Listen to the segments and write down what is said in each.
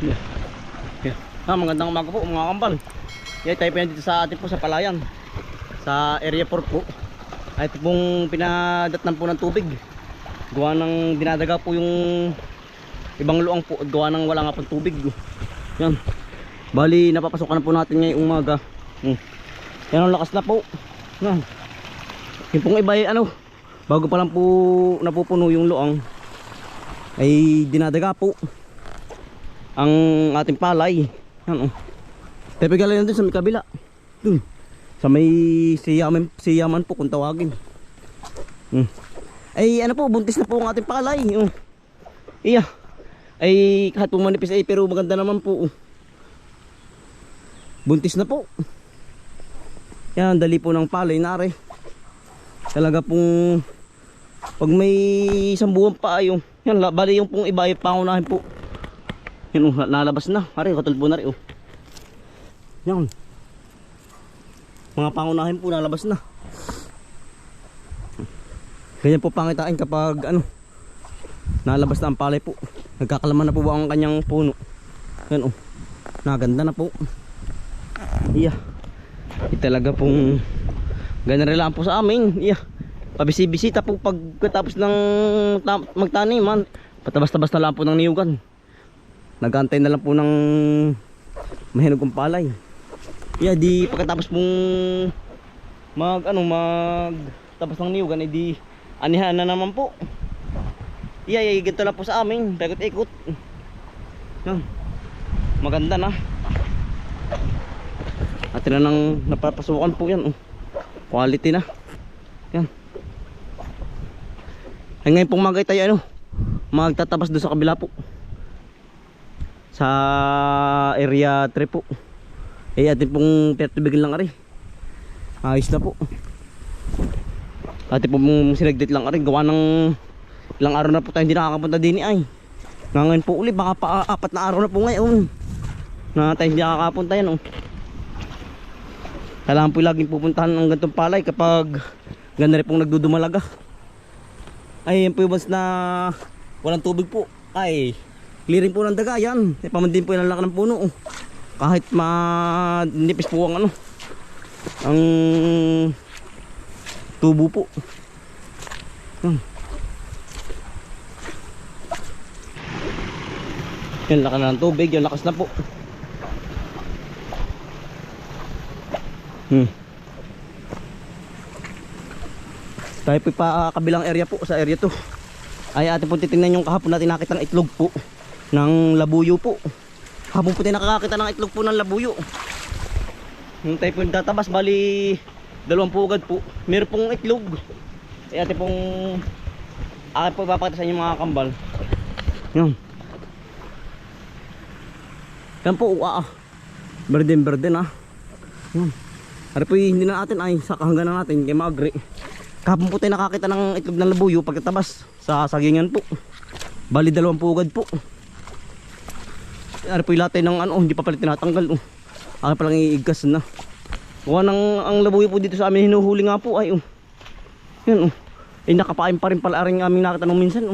Yeah. Yeah. Magandang umaga po mga kambal. Yeah, tayo po yan dito sa atin po sa Palayan. Sa area 4 po. Ay ito pong pinadatnan po ng tubig. Gawa ng dinadaga po yung ibang luang po. Gawa ng wala nga pong tubig. Yan. Bali napapasokan na po natin ngayong umaga. Yan ang lakas na po. Yan. Yung pong iba ay ano, bago pa lang po napupuno yung luang ay dinadaga po ang ating palay. Yan, Tepigal yan dun sa may kabila. Dun. Sa may siyaman po kung tawagin. Ay ano po, buntis na po ang ating palay. Iya. Ay kahit po manipis ay pero maganda naman po. Buntis na po. Yan, dali po ng palay nare. Talaga pong pag may isang buwan pa ay yan, bali yung pong iba ay pangunahin po. Yan nalabas na. Ari, katulpo na rin Yan. Mga pangunahin po nalabas na. Ganyan po pangitain kapag ano, nalabas na ang palay po. Nagkakalaman na po ba ang kanyang puno. Yan naganda na po. Iya. Talaga pong ganyan rin lang po sa amin. Iya. Pabisi-bisita po pagkatapos ng magtaniman. Patabas-tabas na lang po ng niyugan. Nag-aantay na lang po ng mahinog ang palay. Yeah, di pagkatapos mong magtabas ng niyugan, di anihan na naman po. Yeah, ganito lang po sa amin. Ikot-ikot. Yan. Maganda na. Atin na nang napapasukan po yan. Quality na. Yan. Ay ngayon pong magay tayo magtatabas doon sa kabila po. Sa area 3 po. Atin pong pertubigan lang ari. Ayos na po. Atin pong sinagdit lang ari. Gawa ng ilang araw na po tayo hindi nakakapunta din ay. Ngayon po uli baka pa 4 na araw na po ngayon na tayo hindi nakakapunta yan Kailangan po laging pupuntahan ng gantong palay kapag ganda rin pong nagdudumalaga. Ay yan po yung once na walang tubig po ay clearing po ng daga yan. Pamandin po yung lalaki ng puno kahit manipis po ang ang tubo po. Yan lakas na ng tubig, yung lakas na po. Tayo po pa kabilang area po sa area 2. Ay atin po titingnan yung kahapon natin nakita ng itlog po ng labuyo po. Kahapon po tayo nakakita ng itlog po ng labuyo. Yung tayo po tatabas bali 2 pugad po. Meron pong itlog. Ay atin pong akin po ipapakita sa inyo mga kambal. Yan po Berden Ari po hindi na natin ay saka hanggang na natin kay maagri. Kahapon po tayo nakakita ng itlog ng labuyo pagkatabas sa sagingan po. Bali 2 pugad po. Ari po ilatay ng hindi pa pala tinatanggal Ari pa lang iigas na. Gawa ng ang labuyo po dito sa amin hinuhuli nga po ay Yan ay nakapain pa rin pala aring aming nakita nung minsan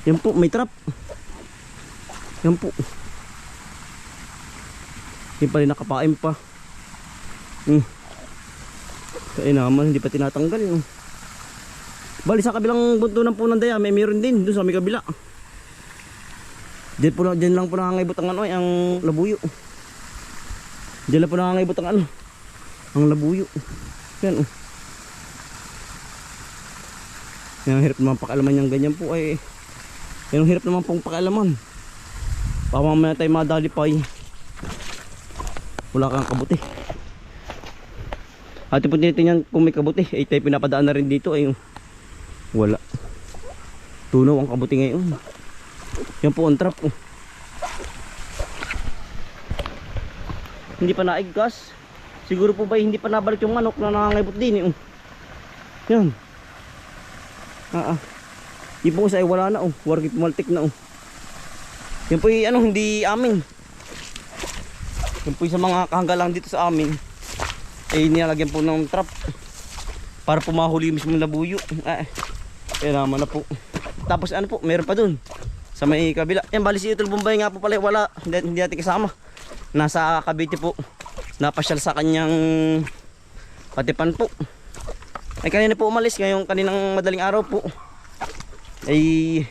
Yan po may trap. Yan po. Yan pa rin nakapain pa. Kaya naman hindi pa tinatanggal Bali sa kabilang bunto ng punang daya meron din doon sa may kabila. Diyan lang po nangangaibot ang ang labuyo. Diyan lang po nangangaibot ang ang labuyo. Yan Yan hirap naman pakialaman yung ganyan po ay. Yan hirap naman pong pakialaman. Pamamaya tayo madalipay. Wala kang kabuti. At po tinitingnan kung may kabuti ay tayo pinapadaan na rin dito ay wala. Tunaw ang kabuti ngayon. Yan po ang trap Hindi pa naiggas. Siguro po ba hindi pa nabalik yung manok na nangangaibot din Yan. Yung po ay wala na Wargi pumaltik na Yan po hindi amin. Yan po sa mga kahanggalang dito sa amin ay nilalagyan po ng trap para po mahuli mismo ng labuyo. Kaya naman na po. Tapos po, meron pa dun Sa may kabila. Yan, bali si Utol Bombay nga po pala. Wala, hindi natin kasama. Nasa Cavite po. Napasyal sa kanyang Patipan po. Ay kanina po umalis. Ngayong kaninang madaling araw po. Ay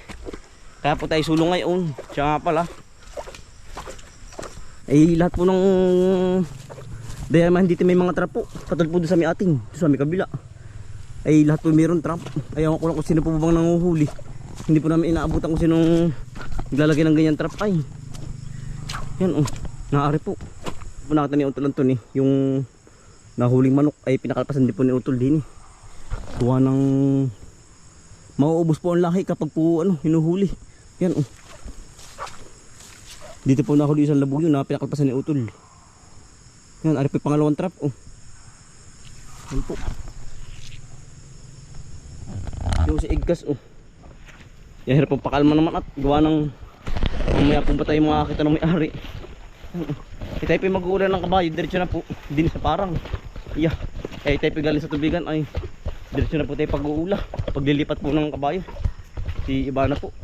kaya po tayo sulong ngayon. Siya nga pala. Ay lahat po ng diamond dito may mga trap po. Katulad po doon sa may ating. Doon sa may kabila. Ay lahat po mayroon trap. Ayaw ko lang kung sino po bang nanguhuli. Hindi po namin inaabutan kung sinong naglalagay ng ganyan trap. Ay yan oh, naari po. Nakita ni Utol Anton yung nahuling manok ay pinakalpasan din po ni Utol din. Kuha ng mauubos po ang lahi kapag po hinuhuli. Yan oh. Dito po nahuli isang labog yun na pinakalpasan ni Utol. Yan, ari po yung pangalawang trap oh. Yan po. Yung si Igkas oh. Yan, hirap pong pakalma naman at gawa ng mamaya po ba tayo makakita ng may-ari. Tayo po mag-uulan ng kabayo, diretso na po din sa parang yeah. Tayo po galing sa tubigan ay diretso na po tayo pag-uula, paglilipat po ng kabayo. Si iba na po.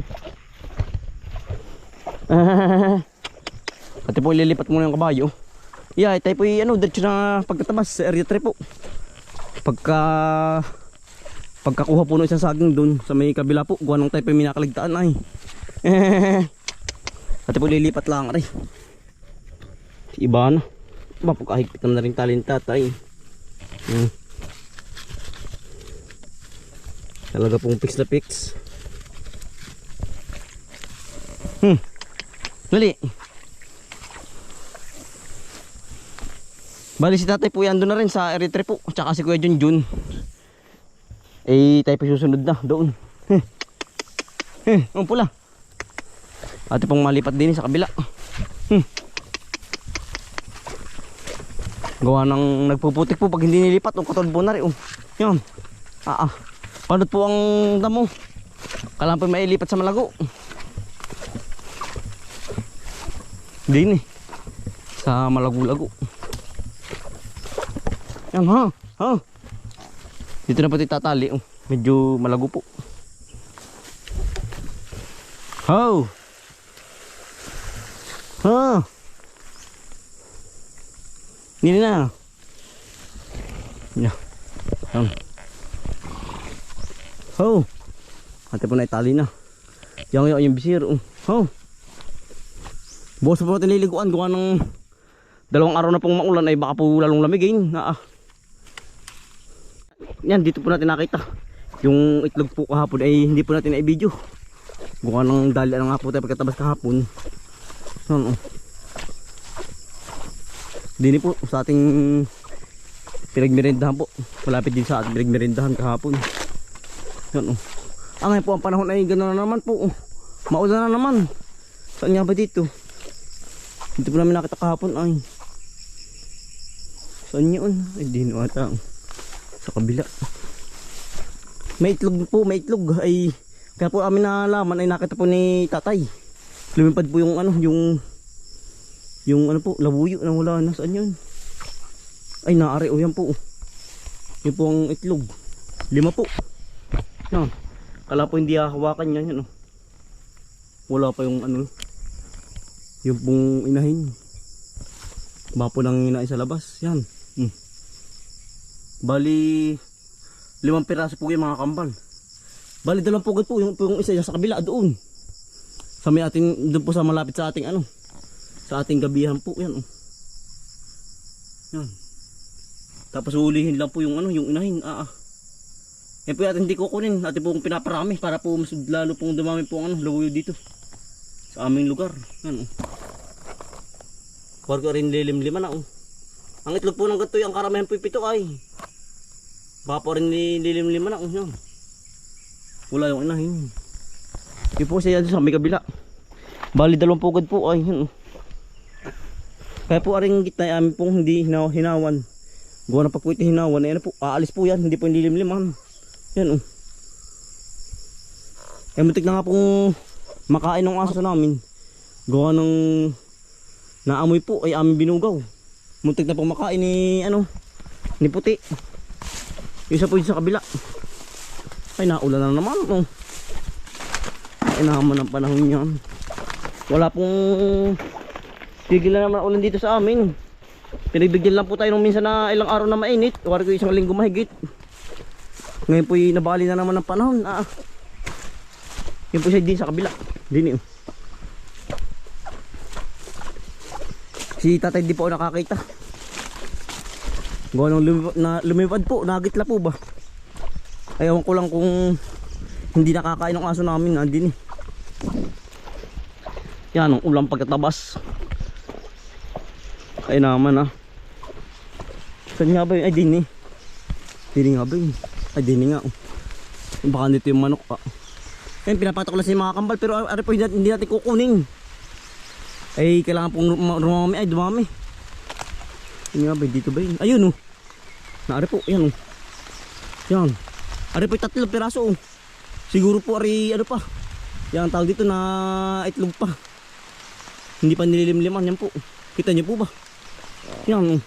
Pati po ililipat muna yung kabayo. Yeah, tayo po diretso na pagtatabas sa area 3 po. Pagkakuha po ng isang saging doon sa may kabila po, gawa nung tayo po minakaligtaan ay. Pati po lilipat lang rin. Iba na. Mapagkahigpitan na rin talenta tayo. Talaga pong fix na fix. Dali. Bali si tatay po yan doon na rin sa area 3 po. Tsaka si Kuya Junjun. Tayo po susunod na doon. Ang pula. Ate pong malipat din sa kabila. Gawa ng nagpuputik po pag hindi nilipat. Katulad po na rin. Yan. Panot po ang damo. Kailangan po mailipat sa malago. Din sa malago-lago. Yan ha. Dito na po tatali. Medyo malago po. Hindi na. Yeah. Ate po na itali na. Yung bisir. Bukas po natin niliguan. Gawa ng 2 araw na pong maulan ay baka po lalong lamigin. Yan, dito po natin nakita. Yung itlog po kahapon ay hindi po natin na-video. Gawa ng dali na nga po tayo pagkatabas kahapon. Dini po sa ating pinagmerindahan po. Malapit din sa ating pinagmerindahan kahapon. Yan oh. Ngayon po ang panahon ay gano'n na naman po. Maulan na naman. Saan nga ba dito? Dito po namin nakita kahapon ay. Saan yun? Ay dino ata. Sa kabila. May itlog po, may itlog. Ay kaya po amin nalaman ay nakita po ni tatay. Lumipad po yung yung labuyo na wala na. Saan yun? Ay naari yan po. Yun po ang itlog. 5 po. Yan. Kala po hindi hawakan yan. Wala pa yung yung pong inahin. Baka po nang inahin sa labas. Yan. Bali 5 piraso po yung mga kambal. Bali 2 pugad po. Yung isa sa kabila doon. Sa may ating, doon po sa malapit sa ating sa ating gabihan po yan. Yan. Tapos ulihin lang po yung yung inahin. Yan po natin hindi kukunin. Atin pong pinaparami para po mas lalo pong dumami po ang labuyo dito sa aming lugar. Yan. Huwag ko rin lilim-lima na. Ang itlog po ng gatoy, ang karamihan po 7 ay. Baka po rin lilim-lima na. Yan. Wala yung inahin. Yan po siya sa may kabila. Bali 2 pugad po ay. Yan. Kaya po aring gitna amin pong hindi hinawan. Gawa ng pag po ito hinawan, ayan po, aalis po yan, hindi po nilimliman. Yan muntik na nga pong makain ng aso namin. Gawa ng naamoy po ay aming binugaw. Muntik na pong makain ni ni puti. Isa po yun sa kabila. Ay naulan na naman. Ay naman ang panahon yan. Wala pong tigil na naman ulan dito sa amin. Pinagbigyan lang po tayo nung minsan na ilang araw na mainit. Wari ko isang linggo mahigit. Ngayon po nabali na naman ng panahon. Yun po siya din sa kabila. Din yun. Si tatay di po ako nakakita. Gawa nung lumipad po. Nagitla po ba? Ayaw ko lang kung hindi nakakain ng aso namin. Nandin eh. Yan ang ulang pagkatabas. Ay naman saan nga ba yun? Ay dini. Dini nga ba yun? Ay dini nga. Baka dito yung manok pa. Ayun pinapatak ko lang sa mga kambal. Pero ari po hindi natin kukunin. Ay kailangan pong rumami. Ay dumami. Yun nga ba dito ba yun? Ayun Naari po. Yan Yan. Ari po 3 piraso Siguro po ari ano pa. Yan tawag dito na itlog pa. Hindi pa nililimliman. Yan po. Kita niyo po ba? Yan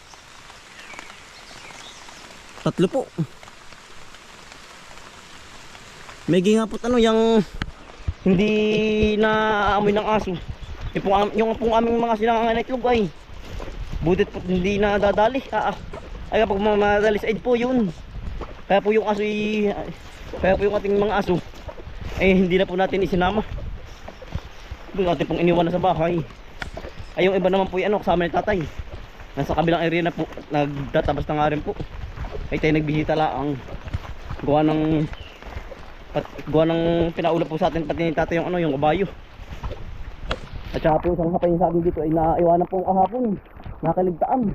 3 po. May nga po yung hindi na amoy ng aso. Yung pong aming mga silangan na itlog ay butit po hindi na dadali. Ay kapag madali sa edge po yun. Kaya po yung aso kaya po yung ating mga aso ay hindi na po natin isinama. Yung ating pong iniwan na sa bahay. Ay yung iba naman po yung kasama ni tatay. Nasa kabilang area na po. Nagtatabas na nga rin po. Ay tayo nagbisita lang. Gawa ng pinaulap po sa atin pati ni tatay yung kabayo. At saka po isang hapay sa akin dito ay naiwanan po kahapon. Nakaligtaan.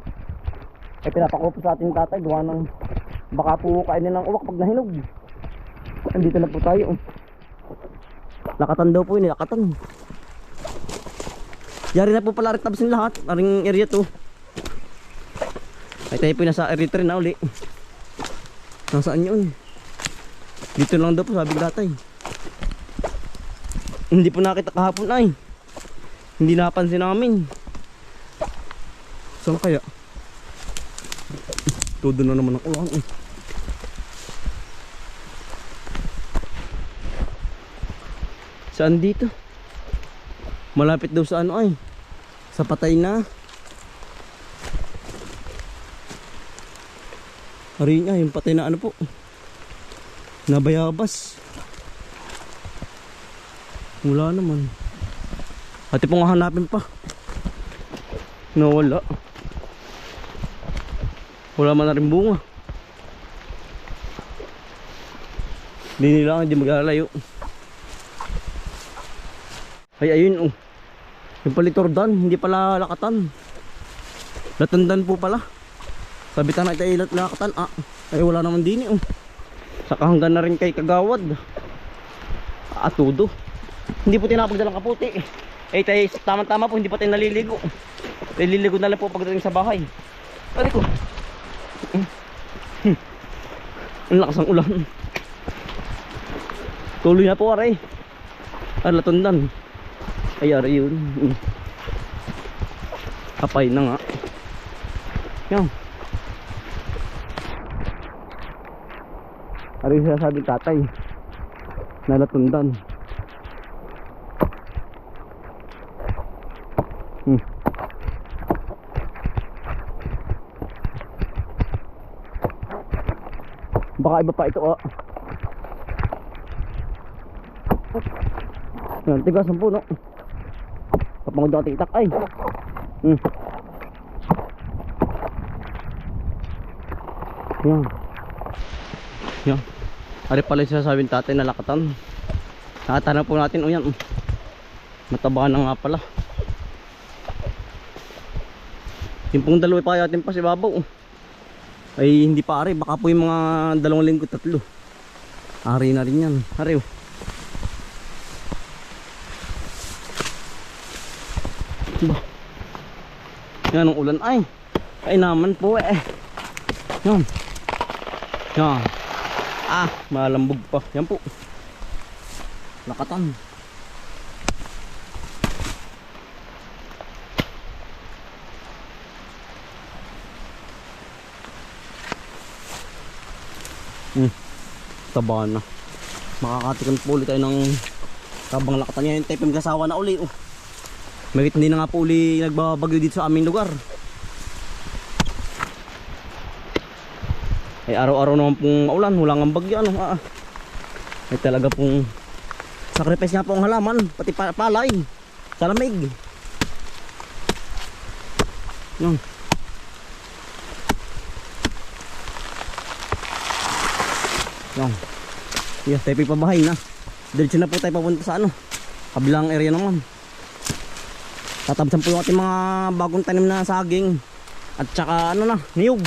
Ay pinapakuha po sa atin tatay. Gawa ng baka po kainin ng uwak pag nahinog. Andito na po tayo. Lakatan daw po yun. Lakatan. Yari na po pala rin tabasin lahat. Aring area to. Ay tayo po nasa area 3 na uli. Nasaan yun? Dito lang daw po sabi tatay. Hindi po nakita kahapon ay. Hindi napansin namin. Saan kaya? Todo na naman ang ulang eh. Saan dito? Malapit daw sa ano ay. Sa patay na. Ari niya yung patay na ano po. Nabayabas. Wala naman. Ati pong hanapin pa. Nawala. Wala man na rin bunga. Hindi nila hindi maglalayo. Ay ayun yung palitordan, hindi pala lakatan. Latandan po pala. Sabitan na ito lakatan. Ay wala naman din Saka hanggang na rin kay Kagawad. Atudo. Hindi po tinapagdalang kaputi. Tayo tama-tama po hindi pa tayo naliligo. Naliligo na lang po pagdating sa bahay. Pari ko. Ang lakas ng ulan. Tuloy na po aray. Latundan. Ay aray yun. Kapay na nga. Yan. Aray siya sabi tatay. Nalatundan. Baka iba pa ito Yan, tigas ang puno. Kapangod ako titak ay. Yan. Yan. Ari pala yung sasabing tatay na lakatan. Nakatana po natin yan. Mataba na nga pala. Yung pong dalawa pa yatin pa si babaw. Ay hindi pa ari. Baka po yung mga 2 linggo 3. Ari na rin yan. Ari Yan ang ulan ay. Ay naman po Yan. Yan. Malambog pa. Yan po. Lakatan. Taba na. Makakatikan po ulit tayo ng Kabang lakatan niya yung type kasawa na uli. Magit hindi na nga po uli nagbabagyo dito sa aming lugar. Ay araw-araw naman pong maulan, wala nga bagyo ano. Ay talaga pong sacrifice nga po ang halaman, pati palay sa lamig. Yan. Yan. Yeah, tayo pabahay na. Diretso na po tayo papunta sa ano, kabilang area naman. Tatabsan po yung ating mga bagong tanim na saging at saka ano na, niyog.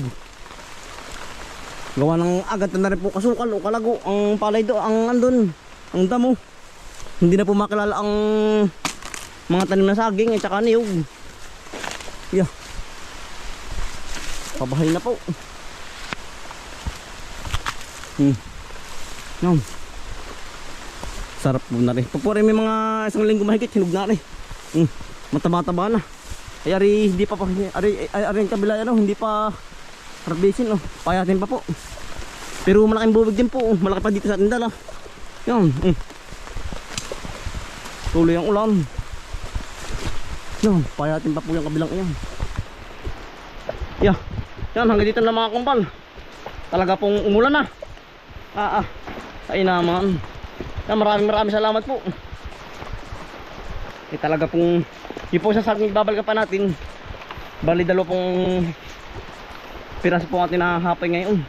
Gawa ng agad na rin po kasukal o kalago ang palay do, ang andun, ang damo. Hindi na po makilala ang mga tanim na saging at saka niyog. Yeah. Pabahay na po. Yan. Sarap po na rin. Pag po rin may mga isang linggo mahigit, hinog na rin. Mataba-taba na. Ay ari hindi pa ari yung kabila ano, hindi pa harbisin oh. Payatin pa po. Pero malaking bubig din po, malaki pa dito sa ating dala. Yan. Tuloy ang ulan. Yan, payatin pa po yung kabilang yan. Yeah. Yan, hanggang dito na mga kumpal. Talaga pong umulan na. Ay naman. Maraming salamat po. Talaga pong yung po sa saging babalikan pa natin. Bali dalo pong piraso po natin na hapay ngayon.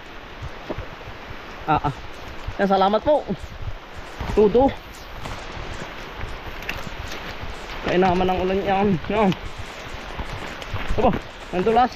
Yan, salamat po. Tudo. Kaya naman ang ulan yan. Yan. Aba, ang dulas.